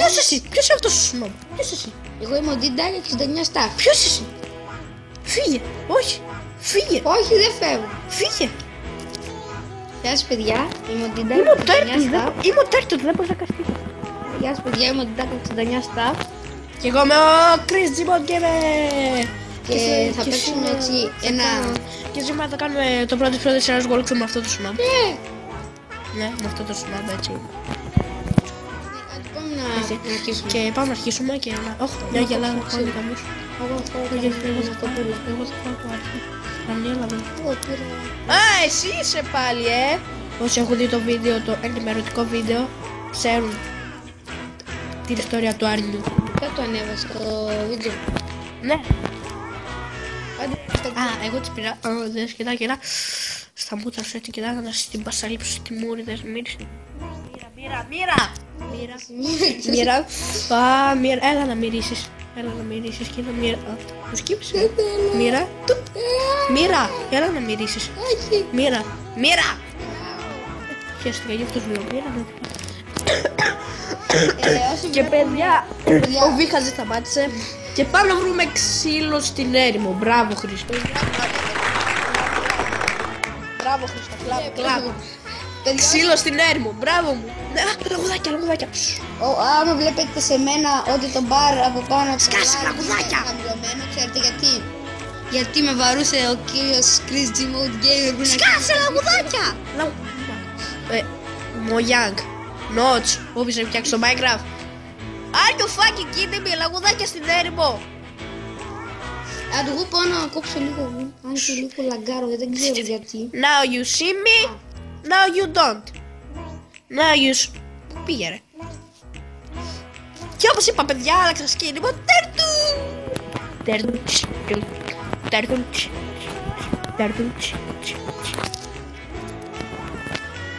Ποιος εσύ, ποιος είναι αυτός ο σνόμπ, ποιος εσύ? Εγώ είμαι ο Ντιντάρι 69 staff. Ποιος εσύ? Φύγε, όχι, φύγε, Όχι, δεν φεύγω. φύγε. Γεια σας παιδιά, είμαι ο Ντιντάρι Είμαι ο 69 Τέρτος, staff. είμαι ο Τέρτος, δεν μπορείς να καστείς. Γεια σας παιδιά, είμαι ο Ντιντάρι 69 staff. Και εγώ είμαι ο Chris Gmod Gamer. Και θα παίξουμε έτσι ένα... Και σήμερα θα κάνουμε το πρώτο επεισόδιο σε ένας walkthrough με αυτό το σνόμπ. Ναι, με αυτό το σνόμπ έτσι. Πάμε να αρχίσουμε. Και πάμε να αρχίσουμε και να... Όχι, μια γελάδα να κάνω καμούς. Εγώ θα Εγώ θα πάω από αρχή. Ανέλαβε. Εγώ πήρα... Α, εσύ είσαι πάλι, Όσοι έχουν δει το βίντεο, το ενημερωτικό βίντεο, ξέρουν την ιστορία του Άρνιου. Δεν το ανέβασα το βίντεο. Ναι. Α, εγώ τις πήρα. Δες, κοιτά. Στα μούτρα σου έτσι, κοιτά, να στην πασαλείψω στη μούρη, δες, μύρισε. Μύρα. Α, μύρα. Έλα να μυρίσεις. Κοίτα, μύρα. Μου σκύψε. Μύρα. Μύρα. Έλα να μυρίσεις. Όχι. Μύρα. Χαίρεστηκα γι' αυτό σου λέω. Μύρα. Και παιδιά, ο Βίχας δεν σταμάτησε. Και πάμε να βρούμε ξύλο στην έρημο. Μπράβο Χρήστο. Μπράβο Χρήστο, κλάβο. Ξύλο στην έρημο, μπράβο μου. Λαγουδάκια. Άμα βλέπετε σε μένα ότι το μπαρ από πάνω από Σκάσε, λαγουδάκια. χαμηλωμένο, ξέρετε γιατί? Γιατί με βαρούσε ο κύριος Chris Gmod Gamer που είναι... Σκάσε λαγουδάκια. Μογιάνγκ, Νότς, που έπισε να φτιάξει το Minecraft. Are you fucking kidding me, λαγουδάκια στην έρημο. Αν εγώ πάω να κόψω λίγο, αν και λίγο λαγκάρω, δεν ξέρω γιατί. Now you see me, now you don't. Now you... Πού πήγε ρε? Και όπως είπα παιδιά, άλλαξα σκήνημα. Τέρτου.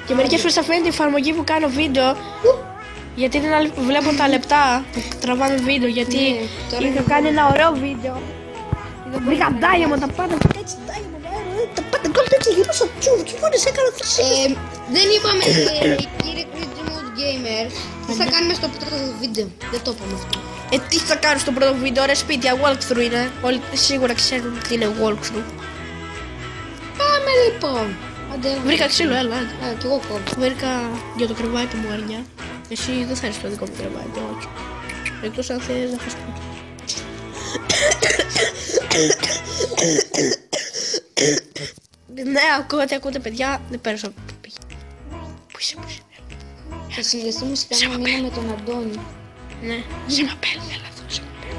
Και μερικές φορές θα φαίνεται η εφαρμογή που κάνω βίντεο. Γιατί δεν βλέπω τα λεπτά που τραβάμε βίντεο. Γιατί είχα κάνει ένα ωραίο βίντεο. Βρήκα diamond, τα πάντα έτσι diamond, τα πάντα κόλλητα έτσι γύρω στο τσούβ. Και μόλις έκανα δεν είπαμε κύριε Chris Gmod Gamer τι θα κάνουμε στο πρώτο βίντεο. Δεν το είπαμε αυτό. Τι θα κάνω στο πρώτο βίντεο, ρε σπίτια, walkthrough είναι. Όλοι σίγουρα ξέρουν τι είναι walkthrough. Πάμε λοιπόν. Βρήκα ξύλο, έλα. Κι εγώ κόβω. Βρήκα για το κρεβάτι μου αρνιά. Εσύ δεν θέλεις το δικό μου κρεβάτι, όχι. Εκτός αν θέλεις να φας κούτο. Ναι, ακούτε παιδιά, δεν πέρασα από το πήγε. Πού είσαι. Θα συνδεστούμε σε κανένα μήνα με τον Αντώνη. Ναι, σε μαπέλ, έλα εδώ, σε μαπέλ,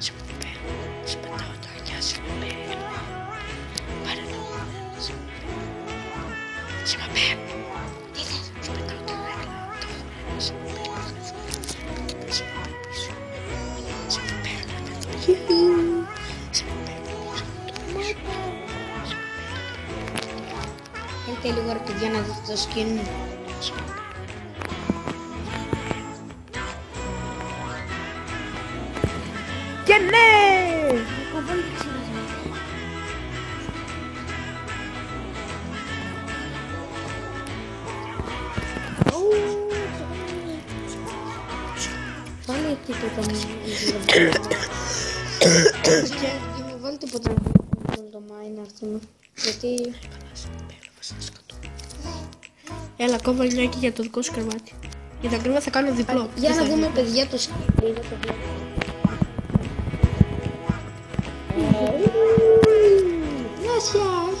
σε μαπέλ, σε πετάω τα αγιά, σε μαπέλ. Πάρε το, σε μαπέλ. Τι θες, σε πετάω τα αγιά, σε μαπέλ, σε μαπέλ πίσω, σε μαπέλ, σε μαπέλ πίσω. Έχετε λίγο ρε παιδιά να δείτε το skin μου. Και ναι! Βάλε τίποτα μου. Βάλε τίποτα μου το mine αυτό. Γιατί... Έλα, κόβα λινάκι για το δικό σου κρεβάτι. Για τα κρύβα θα κάνω διπλό. Για να δούμε παιδιά το skin. Gracias.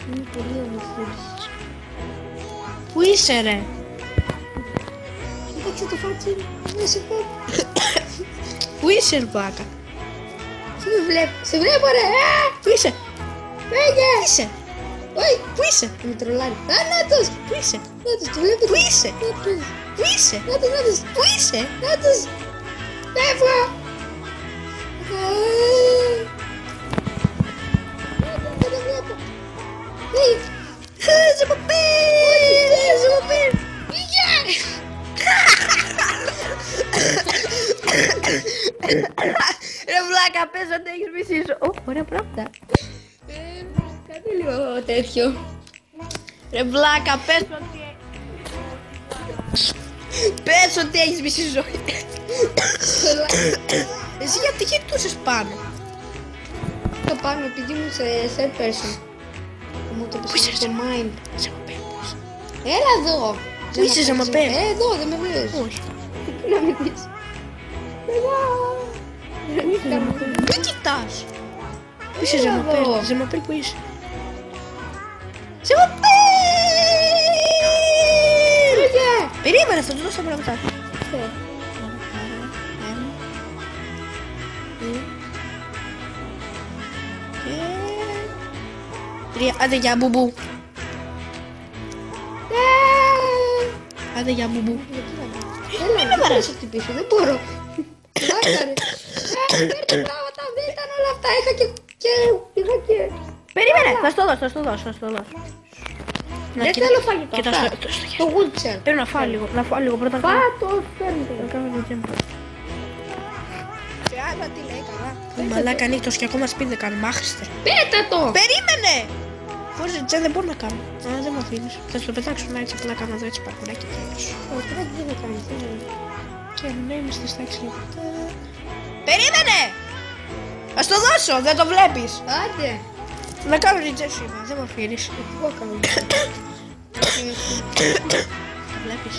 Είναι πολύ όμορφος. Πού είσαι ρε? Κοίταξε το φάτσι μου. Σε βλέπω. Πού είσαι ρε μπάκα? Σε βλέπω ρε. Πού είσαι? Φέγε. Πού είσαι? Όχι. Πού είσαι? Με τρολάρει. Νάτος. Πού είσαι? Νάτος, το βλέπετε. Πού είσαι? Πού είσαι? Νάτος. Πού είσαι? Νάτος. Φεύγω. Δεν το βλέπω. Σε μαπέλ! Πήγε. Ρε βλάκα, πες ότι έχεις μισήσει. Ω, ωραία πράγματα. Κάτι λίγο τέτοιο. Ρε βλάκα, πες ότι... Πες ότι έχεις μισή ζωή. Εσύ γιατί κοιτούσες πάνω? Το πάνω επειδή ήμουν σε third person. Μου το πες στο mind. Έλα εδώ. Πού είσαι, Ζαμαπέ? Εδώ, δεν με βλέπεις. Όχι. Να μην δεις. Μην κοιτάς. Πού είσαι, Έλα Ζαμαπέ? εδώ. Ζαμαπέ, πού είσαι? Ζαμαπέ! Περίμενε, θα του δώσω τα πράγματα. Τρία, άντε για μπουμπού. Άντε για μπουμπού. Έλα, μην με χτυπήσω, δεν μπορώ. Λάκαρε. Παίρνει πράγματα, δεν ήταν όλα αυτά. Είχα και... Περίμενε, θα στο δώσω. Δεν θέλω φαγητό. Κοίτα Αυτά. στο χέρι. Το wheelchair. Πρέπει να φάω λίγο πρώτα. Πάτο, φέρνει. Να κάνω το τζέμπο. Άρα τι λέει καλά. Μαλάκα νύχτος και ακόμα σπίτι δεν κάνουμε, άχρηστε. Πέτα το! Περίμενε! Χωρίς τζέν δεν μπορώ να κάνω. Α, δεν με αφήνεις. Θα σου το πετάξω να έτσι απλά κάνω εδώ έτσι παρκουράκι και έτσι. Όχι, δεν θα κάνεις. Και ναι, είμαστε στα 6 λεπτά. Περίμενε! Ας το δώσω, δεν το βλέπεις. Άντε. Να κάνω ριτζέ σου είπα, δεν με αφήνεις. Εγώ κάνω. Το βλέπεις.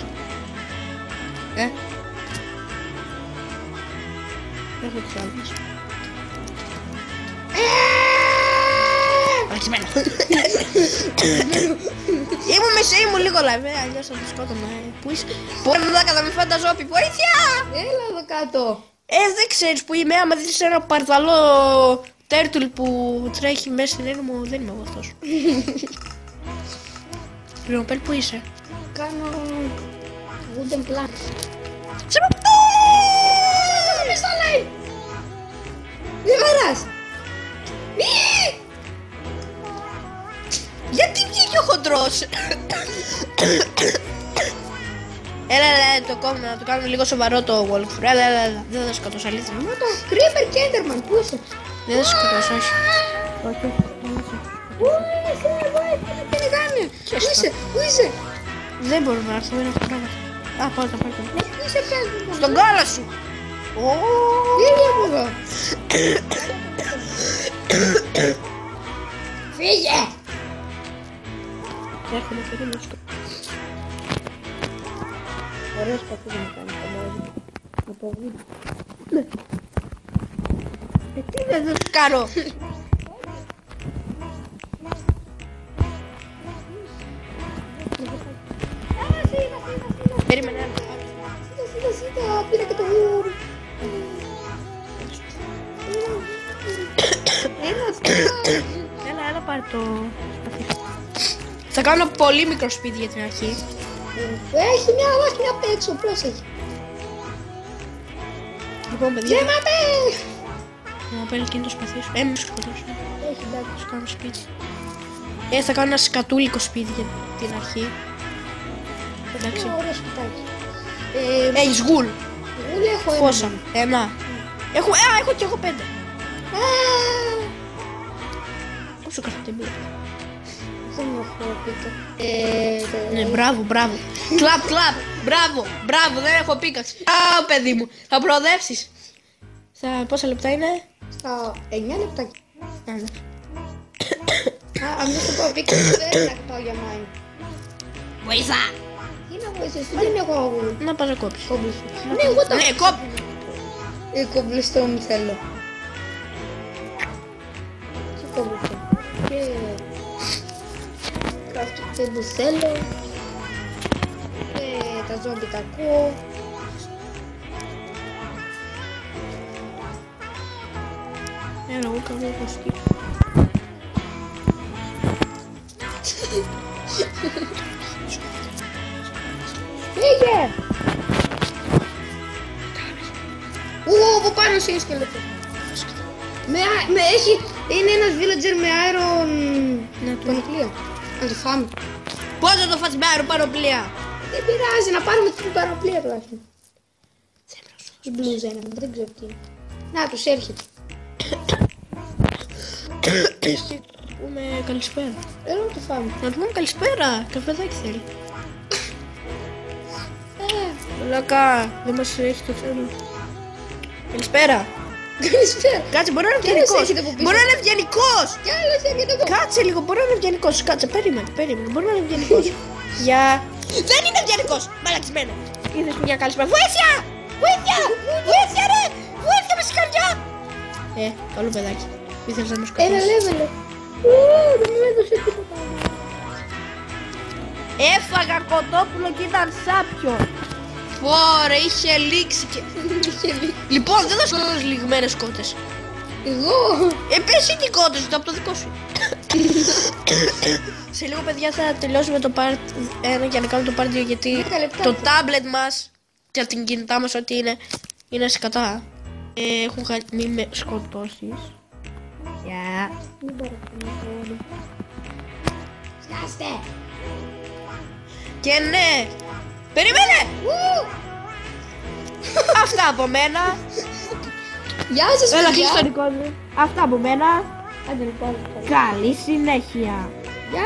Δεν έχω τις άλλες. Αρχισμένα. Ήμουν λίγο live, αλλιώς θα το σκότωμα. Πού είσαι? Μπορεί να δάκα, θα με φανταζόπι, βοήθεια! Έλα εδώ κάτω. Δεν ξέρεις που είμαι, άμα δεις ένα παρδαλό τέρτουλ που τρέχει μέσα στην έρημο, δεν είμαι εγώ αυτός. Ριοπέλ, πού είσαι? Κάνω... wooden plank. Σε παπτώ! Μη στο live. Μη βαράς. Μη! Γιατί βγήκε ο χοντρός? Έλα, το κόβουμε, να το κάνουμε λίγο σοβαρό το walkthrough. Έλα, δεν θα σκοτώσω, αλήθεια. Μα το Creeper και Enderman, πού είσαι? Δεν θα σκοτώσω, όχι. Πού είσαι, βοήθεια, τι να κάνει? Πού είσαι, πού είσαι? Δεν μπορώ να έρθω, δεν έχω πράγματα. Α, πάω τα πάρω. Πού είσαι, πες μου. Στον κόλο σου! Φύγε από εδώ. Φύγε. Έρχομαι και δεν μίσκω. Ωραίες παππούδες να κάνεις το μόδι. Από βίντεο. Τι δεν θα σου κάνω? Περίμενε, Σίτα, πήρα και το γούρι. Έλα, πάρε το σπαθί. Θα κάνω πολύ μικρό σπίτι για την αρχή. Έχει μια βάχη απ' έξω, πρόσεχε. Λοιπόν, παιδιά, Δεν μαπέ! να παίρνει και το σπαθί σου. Μη σκοτώσω. Έχει εντάξει. Θα σου κάνω σπίτι. Θα κάνω ένα σκατούλικο σπίτι για την αρχή. Εντάξει. Ωραίο σπιτάκι. Έχεις γουλ. Γούλη έχω ένα. Πόσα? Ένα. Έχω κι εγώ 5. Πόσο καθετεμπή. Δεν έχω πίκα. Ναι, μπράβο. Κλαπ. Μπράβο, δεν έχω πίκαξη. Α, παιδί μου, θα προοδεύσεις. Πόσα λεπτά είναι? Στα 9 λεπτάκια. Ναι. Αν δεν σου πω πίκα, δεν θα πάω για μάιν. Βοήθα. Τι να βοηθήσεις, δεν έχω αγούλη. Να πας να κόψεις. Ναι, εγώ το Ναι, κόπ. κομπλιστόν θέλω. Τι κομπλιστόν? Και... crafting table θέλω. Τα ζόμπι κακό. Εγώ κάνω κοστί. Φύγε! Από πάνω σε σκελετό. Είναι ένας villager με iron πανοπλία. Να το φάμε. Πώς θα το φας με αεροπαροπλία? Δεν πειράζει, να πάρουμε την παραπλία τουλάχιστον. Η μπλούζα είναι, δεν ξέρω τι είναι. Να, τους έρχεται. Πούμε καλησπέρα. Έλα να το φάμε. Να του πούμε καλησπέρα. Καφεδάκι θέλει. Λάκα, δεν μας έχει το θέμα. Καλησπέρα. Καλησπέρα. Κάτσε, μπορεί να είναι Κι άλλος ευγενικός. έρχεται από πίσω. Μπορεί να είναι ευγενικός. Κι άλλος έρχεται από πίσω. Κάτσε λίγο, μπορεί να είναι ευγενικός. Κάτσε, περίμενε. Μπορεί να είναι ευγενικός. Γεια. Δεν είναι ευγενικός. Μαλακισμένο. Είδες μια καλησπέρα. Βοήθεια! Βοήθεια! Βοήθεια, ρε! Βοήθεια με συγχαριά! Καλό παιδάκι. Ήθελες να με Ένα σκοτώσεις. level. Δεν μου έδωσε τίποτα. Έφαγα κοτόπουλο και ήταν σάπιο. Ωρε, είχε λήξει και... Λοιπόν, δεν θα σκοτώσεις λιγμένες κότες. Εγώ. Πες τι κότες, το από το δικό σου. Σε λίγο, παιδιά, θα τελειώσουμε το part 1 για να κάνουμε το part 2, γιατί 10 λεπτά. το tablet μας και την κινητά μας ό,τι είναι σκατά. Έχουν μη με σκοτώσεις. Γεια. Σκάστε. Και ναι, περιμένε! Αυτά από μένα. Γεια σας, Έλα, παιδιά. κλείσει το δικό μου. Αυτά από μένα. Άντε, λοιπόν. Καλή συνέχεια. Γεια.